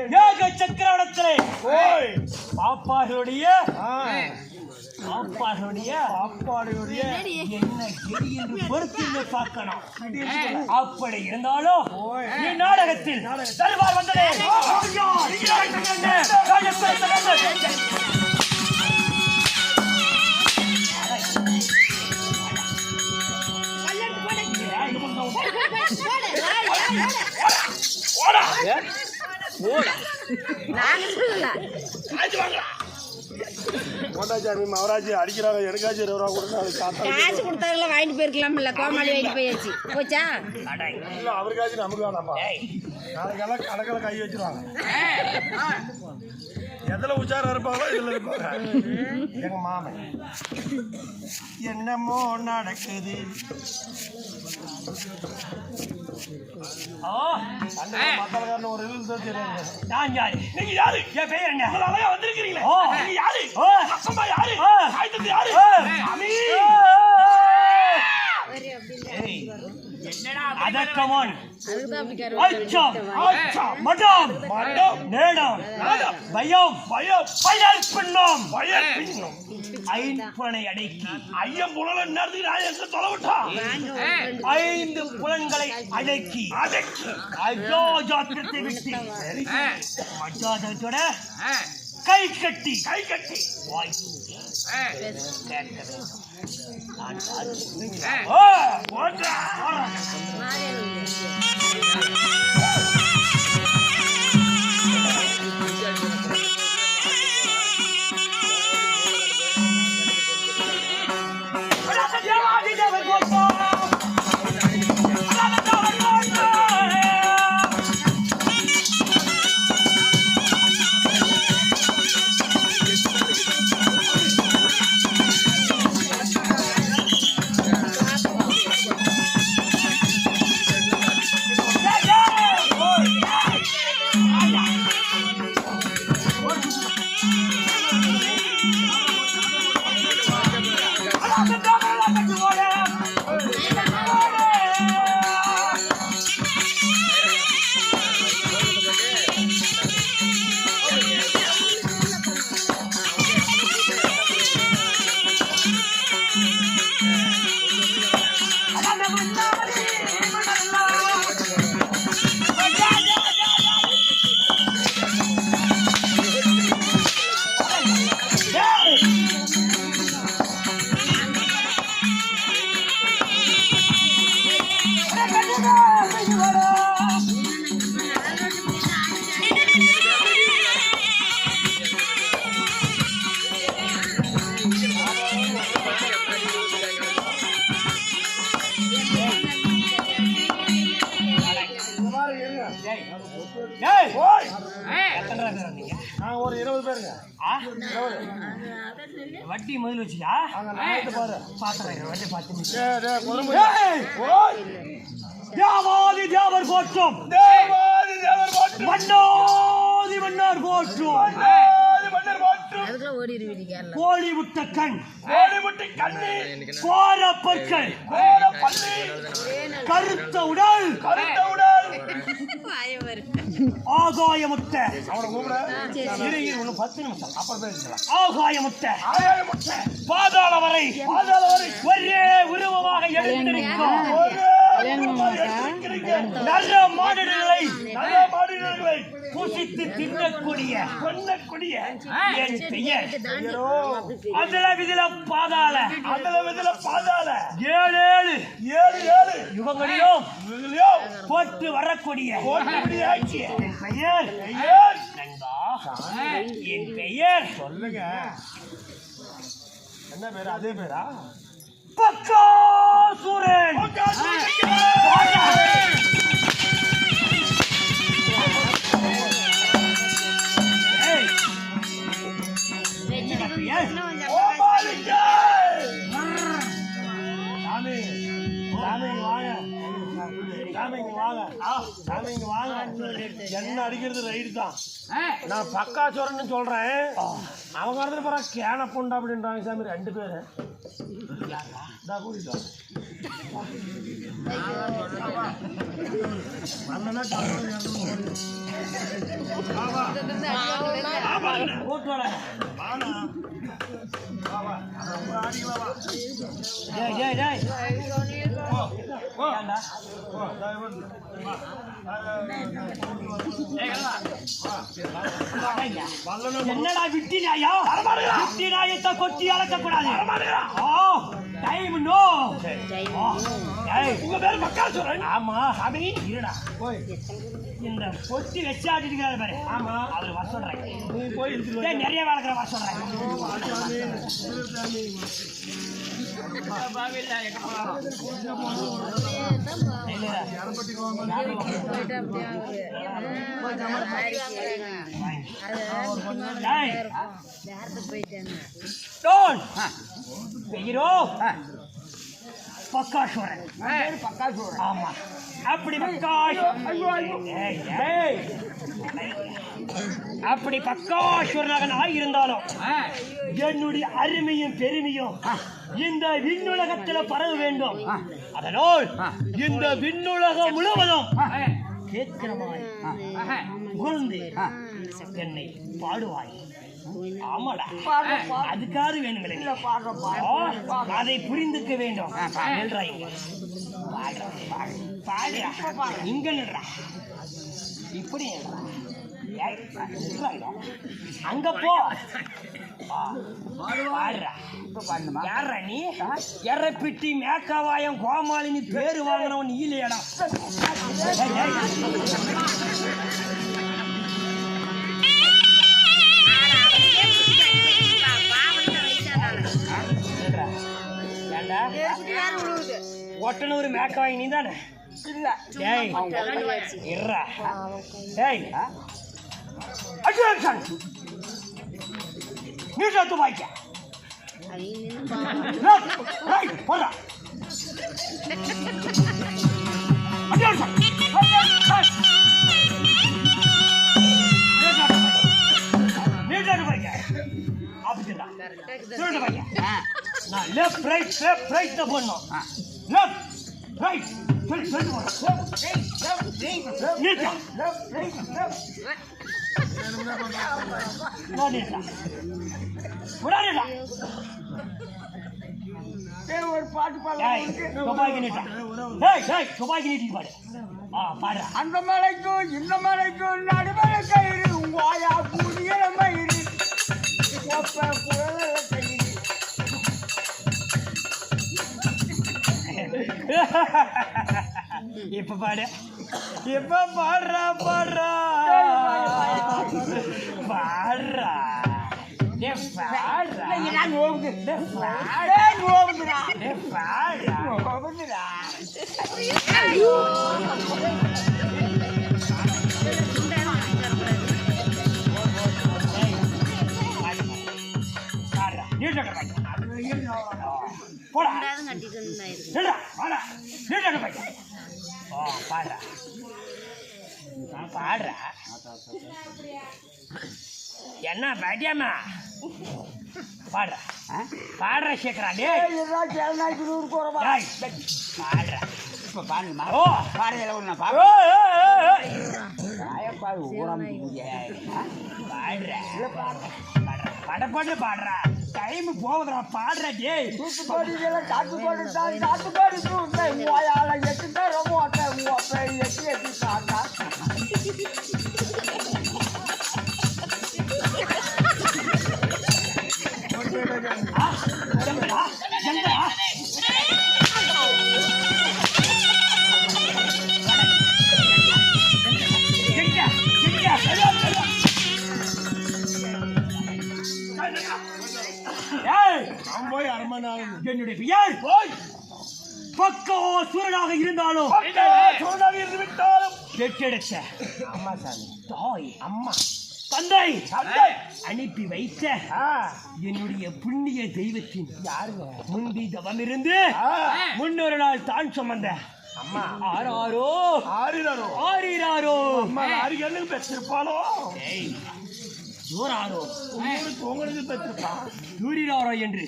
ஏக சக்கரவர்த்தியே பாப்பாருடைய என்ன கெடி என்று பொறுத்து பார்க்கணும். அப்படி இருந்தாலும் நாடகத்தில் தருவார் வந்ததே மவராஜி அடிக்கிறாங்க. எனக்காச்சும் 20 ரூபா கொடுத்து காசு கொடுத்தாங்களா வாங்கிட்டு போயிருக்கலாம்ல. கோமாளி வாங்கிட்டு போயாச்சு போச்சா. இல்லை அவருக்காச்சும் நமக்கு வேணாமா? நாளைக்கெல்லாம் கணக்கில் கை வச்சிருவாங்க. எதுல உச்சாரம் இருப்பாங்களோ இதுல இருப்பாங்க. எங்க மாமன் என்னமோ நடக்குது. மக்களுக்கான ஒரு இது தெரியாது. நான் யாரு? நீங்க யாரு? என் பெயர் என்ன? அழகா வந்திருக்கிறீங்களே. நீங்க யாரு? அசம்பா யாரு? ஆயத்தத்து யாரு? சாமி அதக்கமன் அச்சம் மடம் நேடம் பயம் பயல் பின்னம் ஐம்பனை அடக்கி ஐயம் புலன் நேரத்துக்கு நான் எங்க தொலைவிட்டான் 5 புலன்களை அடக்கி அஜோஜாத்திரத்தை விட்டு மஜாதத்தோட கை கட்டி வாய் ஒரு 20 பேருங்க. வட்டி முதல் வச்சியா தேவாதி தேவர் போற்றும் மன்னார் போற்றும் கோழி முட்ட கண் கோர பற்கள் கருத்த உடல் ஆகாயமுட்ட ஆகாயமுட்ட பாதாள வரை ஒரே உருவமாக எழுந்திருக்கும் நல்ல மாடுகளை புசித்து தின்னக்கூடிய என் பெயர் அதில பாதாள 7 யுகங்களிலும் போட்டு வரக்கூடிய என் பெயர் நண்பா. என் பெயர் சொல்லுங்க. என்ன பேரு? அதே பேரா? பக்காசூரன். என்ன அடிக்கிறது ரைடு தான். நான் பக்காசூரன்னு சொல்றேன். அவங்க கேன பொண்டா அப்படின்றாங்க சாமி. 2 பேரு கூட்டிட்டு போட்டு வர என்னடா விட்டி நாயா விட்டி நாயத்தை கொட்டி அழைக்கக்கூடாது டைம் நோ உங்க பேரு மக்கா சொல்றேன். ஆமா சாமி இருடா இந்த கொட்டி வச்சாட்டு இருக்கிறாரு பாரு ஆமா அவர் வர சொல்றாங்க நீ போய் நிறைய வளர்க்குற வர சொல்றாங்க பக்காசுவரன் ஆமா அப்படி அப்படி பக்காசுவரனாக நான் இருந்தாலும் என்னுடைய அருமையும் பெருமையும் இந்த விண்ணுலகத்தில் பரவ வேண்டும். அதனால் இந்த விண்ணுலகம் முழுவதும் கேட்கிறமாய் புகழ்ந்து என்னை பாடுவாய். ஆமாடா அதுக்காக வேணுங்களே அதை புரிந்துக்க வேண்டும். இங்க இப்படி அங்க போ யார நீ எறப்பிட்டி மேக்காவாயம் கோமாளினி பேரு வாங்கினவன் இல்லையடா. ஒட்டனூர் மேக்காவாய் நீ தானே நீட்டு வாய்க்க போடுறா நான் லெஃப்ட் ரைட் தான் போடணும். லெஃப்ட் ரைட் ஒரு பாட்டு துப்பாக்கி நீட்டி பாடு பாடு. அந்த மலைக்கும் இந்த மலைக்கும் நடுமலை கயிறு வாயா புதிய மயிறு கயிறு இப்ப பாடு இப்ப பாடுறா பாடுறா பாடுறா பாடுறா என்ன பாட்டியாமா பாடுறா பாடுற சேர்க்கிறா பாடுறா இப்ப பாருங்கம்மா ஓ பாடையில ஒண்ணு பாடுற பாடுறா டைம் போகுதுடா பாடுற டேய் என்னுடைய பெயர் பக்காசுரனாக இருந்தாலும் பெற்றெடுத்த அம்மா சாமி தாய் அம்மா தந்தை அனுப்பி வைத்த என்னுடைய புண்ணிய தெய்வத்தின் முந்தி தவம் இருந்து முன்னொரு நாள் தான் சுமந்த அம்மா ஆறாரோ பெற்றிருப்பாளோ ஜோராரோ உங்களுக்கு பெற்றிருப்பான் தூரிராரோ என்று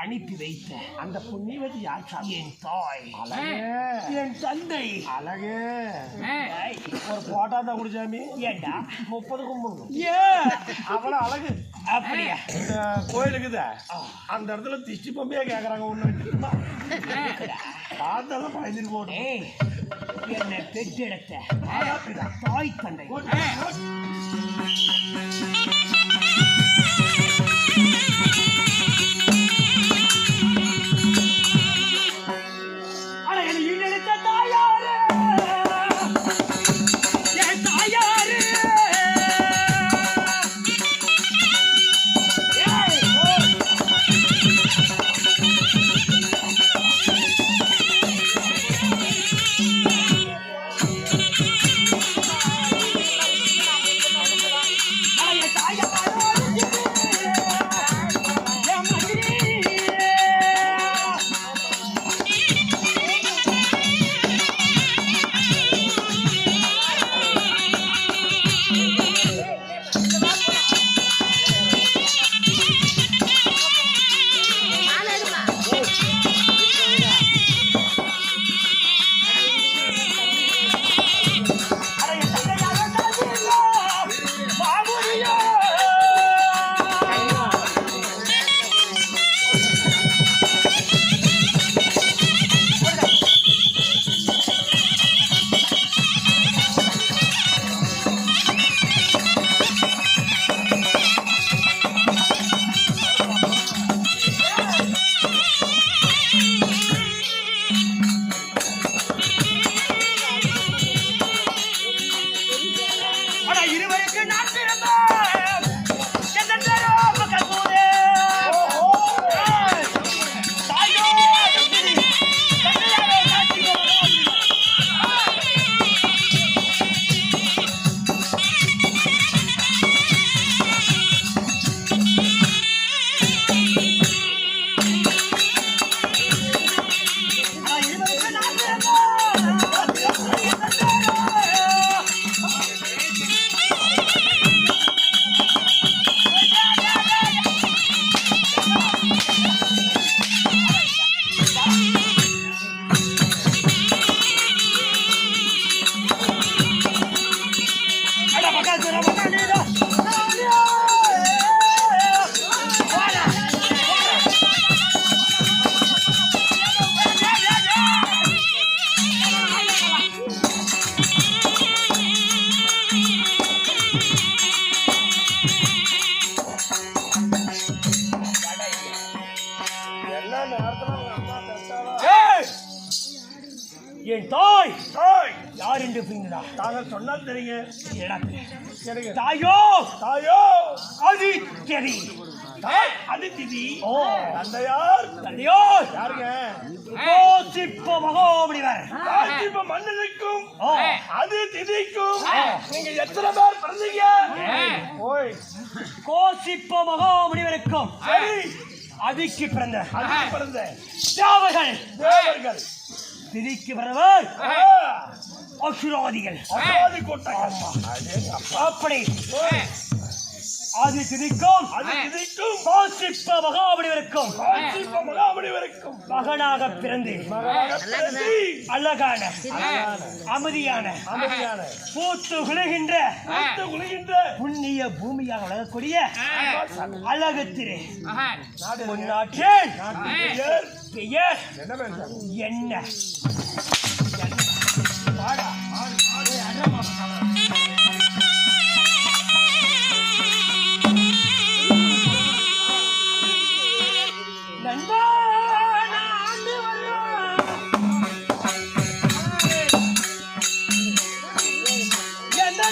அனுப்பி வைத்த அந்த புண்ணியவதி யார் சாமி? என் தாய், அழகே என் தந்தை. அழகே ஏய், ஒரு போட்டா தான் குடிச்சாமி ஏண்டா 30 கும்பிடணும். ஏன் அவ்வளவு அழகு. அப்படியா? இந்த கோயிலுக்குதா அந்த இடத்துல திஷ்டி பொம்மையா கேக்குறாங்க. ஒண்ணு பார்த்தாலும் பயந்துட்டு போட்டோம். ஏய், என்னை பெற்றெடுத்த தாய் தந்தை ஆனா என்னை ஈடெடுத்த தாயாரு, என் தாயாரு. ஏய், இருவருக்கு நான் பிறந்தேன். என் பேரோ கற்பூரே. தாயோ தந்தை, தந்தையாரோ காட்சியோ. இருவருக்கு நான் எல்லா நேரத்துல அவங்க அம்மா பெற்றாலும் என் தாய் தாய் யார் என்று புரிந்ததா? தாங்கள் சொன்னால் தெரியுங்க. எனக்கு தாயோ தாயோ அது தெரி. தாய் அதிதிதி. ஓ, தந்தையார் தந்தையோ யாருங்க? கோசிப்ப மகோபடிவர். இப்ப மன்னனுக்கும் ஓ, அது திதிக்கும் நீங்க எத்தனை பேர் பிறந்தீங்க? ஓய் கோசிப்ப மகோபடிவருக்கும் சரி அதிக்கு பிறந்த அது பிறந்த தேவர்கள், தேவர்கள் திதிக்கு பிறந்தவர் ஆ, அசுராதிகள். அசாதி கூட்டம். அப்படி அது திதிக்கும் அது திதிக்கும் கோசிப்ப மகாபடிவருக்கும் இப்ப மகாமணி வரைக்கும் மகனாக பிறந்து அழகான அமைதியான அமைதியான பூத்து குலுகின்ற உலகின்ற புண்ணிய பூமியாக வளரக்கூடிய அழகு திரு நாடு முன்னாற்றின் பெயர் பெயர் என்ன பேர்? என்ன? நண்பா, நான் ஆண்டு வருவேன். என்ன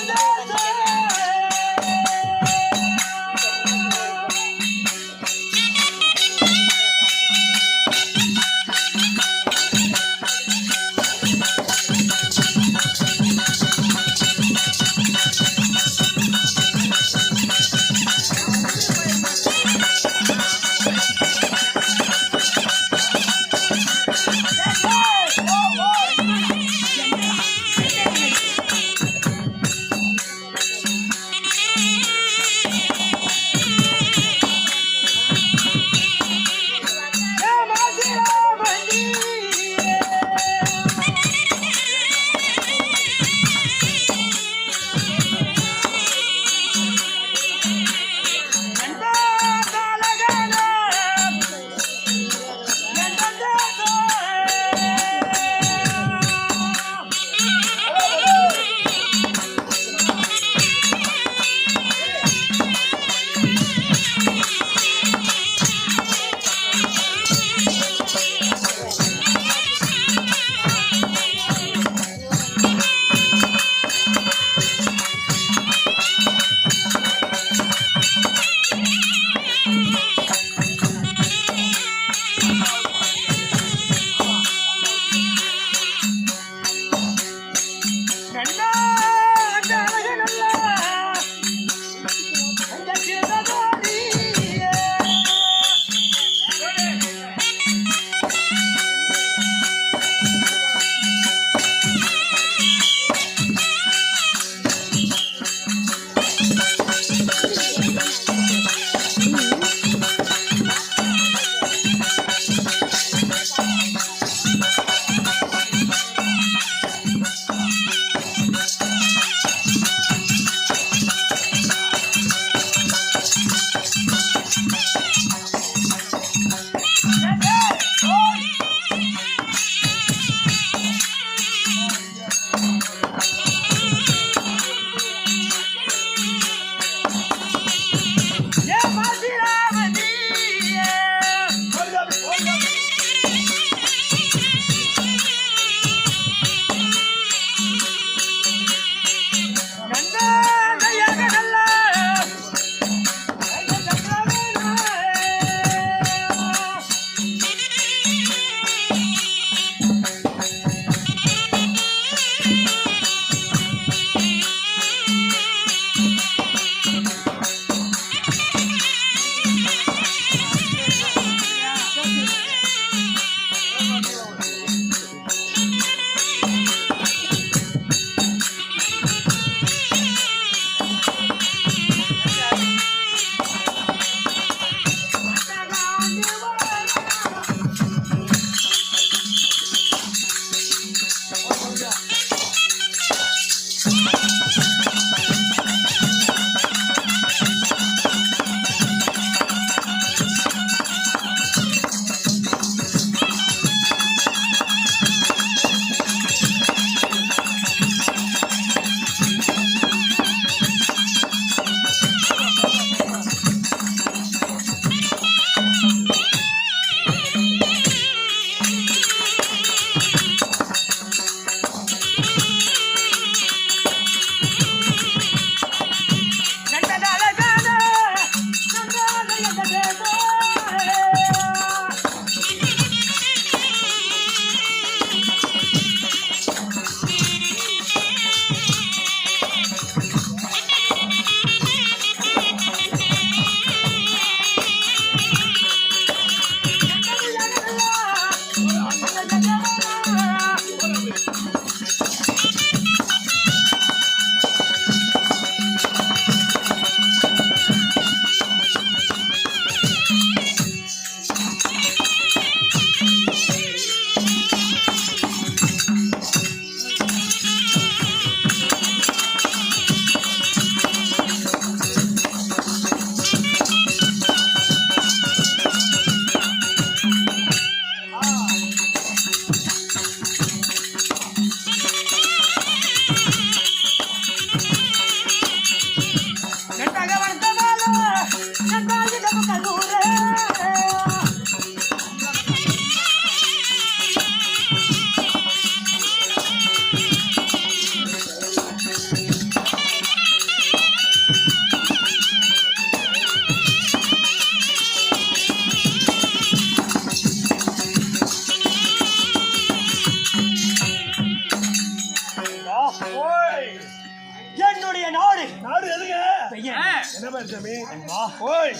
என்னுடைய நாடு நாடு எதுங்க? பெயர் என்ன பேர் சாமி? அன்பா, ஓய்.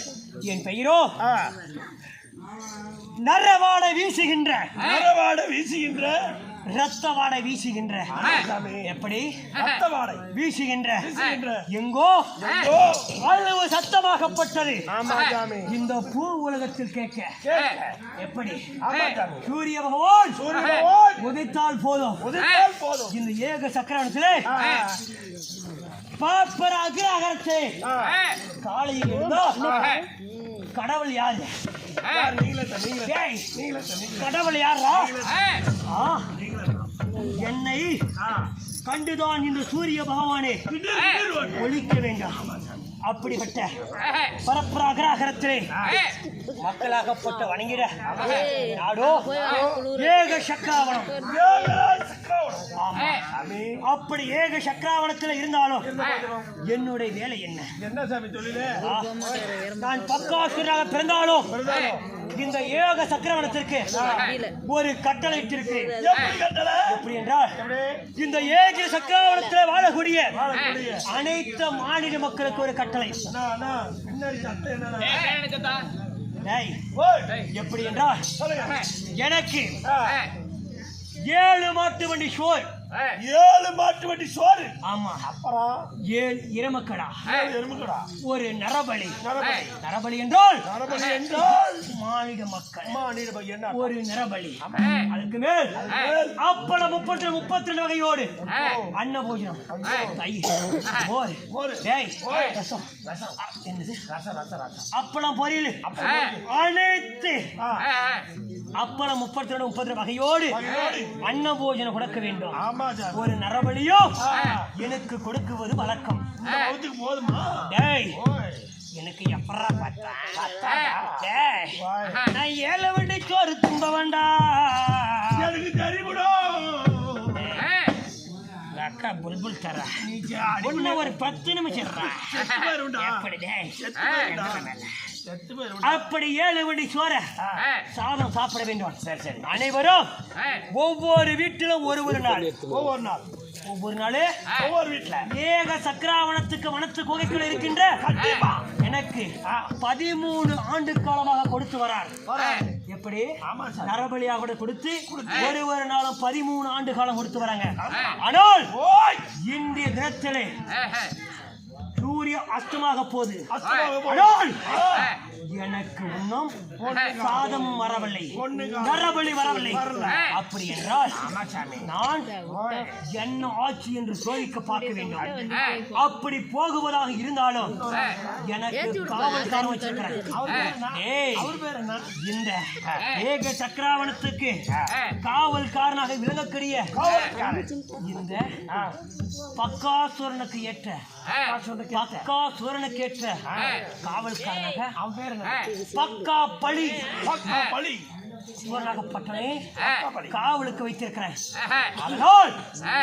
என் பெயரோ ஆ. நரவாடை வீசுகின்ற நரவாடை வீசுகின்ற ரத்த வாடை வீசுகின்ற சாமி. எப்படி ரத்த வாடை வீசுகின்ற வீசுகின்ற. எங்கோ ஓ. அளவு சத்தமாகப்பட்டது ஆமா சாமி. இந்த பூ உலகத்தில் கேட்க கேட்க. எப்படி ஆமா சாமி. சூரிய பகவான் சூரிய பகவான் உதைத்தால் போதும் உதித்தால் போதும். இந்த ஏக சக்கரத்திலே ஆ. பாப்பர அக்ரஹரத்தை ஆ. காலையில் இருந்தோ கடவுள் யாரு? யார்? நீங்களே தான், நீங்களே தான். ஏய், நீங்களே தான், நீங்களே கடவுள் யாரா? ஆ, தான். என்னை ஆ. கண்டுதான் இந்த சூரிய பகவானே திடீர் திடீர் ஓடு. ஒழிக்க வேண்டாம். அப்படிப்பட்ட பரப்புற அகராகரத்திலே மக்களாகப்பட்ட வணங்கிட நாடோ ஏக சக்கராவணம். ஏகராஜ சக்கரவர்த்தி. ஆமா. சாமி. அப்படி ஏக சக்கராவணத்தில் இருந்தாலும் என்னுடைய வேலை என்ன? என்ன சாமி தொழிலு? ஆ, நான் பக்காசுராக பிறந்தாலும் பிறந்தாலும். இந்த ஏக சக்கரவணத்திற்கு ஒரு கட்டளை இட்டிருக்கிறேன். எப்படி கட்டளை? எப்படி என்றால் எப்படி? இந்த ஏக சக்கரவணத்தில் வாழக்கூடிய வாழக்கூடிய. அனைத்து மாநில மக்களுக்கு ஒரு கட்டளை. அண்ணா, அண்ணா, பின்னாடி சத்தம் என்னடா? டேய், ஓய். எப்படி என்றால் சொல்லுங்க. எனக்கு ஆ. 7 மாட்டு வண்டி சோறு. 7 மாட்டு வண்டி சோறு. ஆமா. அப்புறம் 7 எருமக்கடா, 7 எருமைக்கடா. ஒரு நரபலி. நரபலி. நரபலி என்றால் நரபலி என்றால் மாநில மக்கள் அம்மா நீர் பை என்ன? ஒரு நரபலி. அதுக்கு மேல் மேல் அப்பளம் 32 வகையோடு அன்னபோஜனம், தயிர், மோர், மோர். டேய், ஓய். ரசம், என்னது ரசம் ரசம் ரசம். அப்பளம் பொரியல் அனைத்து ஆ. அப்பளம் 32 வகையோடு வகையோடு. அன்னபோஜனம் கொடுக்க வேண்டும். ஆமா சாமி. ஒரு நரபலியோ ஆ. எனக்கு கொடுக்குவது வழக்கம். இந்த வகுத்துக்கு போதுமா? டேய், ஓய். எனக்கு எப்பறா பார்த்தா? டேய், ஓய். நான் 7 வண்டி சோறு தும்ப வேண்டா. எனக்கு தெரியுமடா. அக்கா புல்புல் தர நீ ஜாடி ஒண்ணு ஒரு 10 நிமிஷம் இருடா. செத்து போயிரும்டா. எப்படி டேய்? செத்து போயிரும்டா. செத்து போயிரும்டா. அப்படி 7 வண்டி சோற சாதம் சாப்பிட வேண்டும். சரி சரி. அனைவரும் ஒவ்வொரு வீட்டிலும் ஒரு நாள், ஒவ்வொரு நாள் ஒவ்வொரு நாள் ஒவ்வொரு வீட்டுல ஏக சக்கராவணத்துக்கு வனத்து குகைக்குள் இருக்கின்ற எனக்கு 13 ஆண்டு காலமாக கொடுத்து வரார். வராரு. எப்படி? ஆமா சார். நரபலியாக கூட கொடுத்து ஒரு நாளும் 13 ஆண்டு காலம் கொடுத்து வராங்க. ஆனால் ஓய். இன்றைய தினத்திலே சூரிய அஸ்தமாக போகுது. அஸ்தமாக போகுது. ஆனால் ஆ. எனக்கு இன்னும் சாதம் வரவில்லை, ஒண்ணுங்க. நரபலி வரவில்லை. வரல. அப்படி என்றால் நான் என்ன ஆட்சி என்று சோதிக்க பார்க்க வேண்டும். அப்படி போகுவதாக இருந்தாலும் எனக்கு காவல்காரன் வச்சிருக்கிறேன். ஏய், அவர் பேர் என்ன? இந்த ஏக சக்கராவணத்துக்கு காவல்காரனாக விளங்கக்கூடிய இந்த பக்காசுரனுக்கு ஏற்ற காவல்காரனாக அவன் பேர் என்ன? பக்கா பழி பக்கா பலி. சூரனாகப்பட்டவனை காவலுக்கு வைத்திருக்கிறேன். அதனால்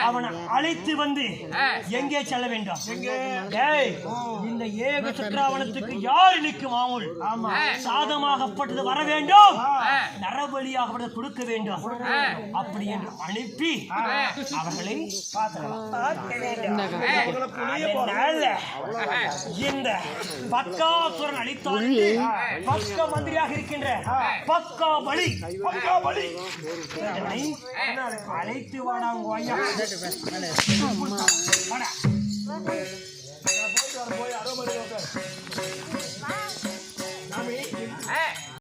அவனை அழைத்து வந்து எங்கே செல்ல வேண்டும்? டேய், இந்த ஏக சக்கராவணத்துக்கு யார் இன்னைக்கு மாமூல் சாதமாகப்பட்டது வர வேண்டும், நரபலியாகப்பட்டது கொடுக்க வேண்டும். அப்படி என்று அனுப்பி அவர்களை இந்த பக்காசுரன் அளித்தால் பக்க மந்திரியாக இருக்கின்ற பக்கா பலி பக்கா பலி. என்னை அழைத்து வாடா உங்க ஐயா. வாடா. போய் அரை மணி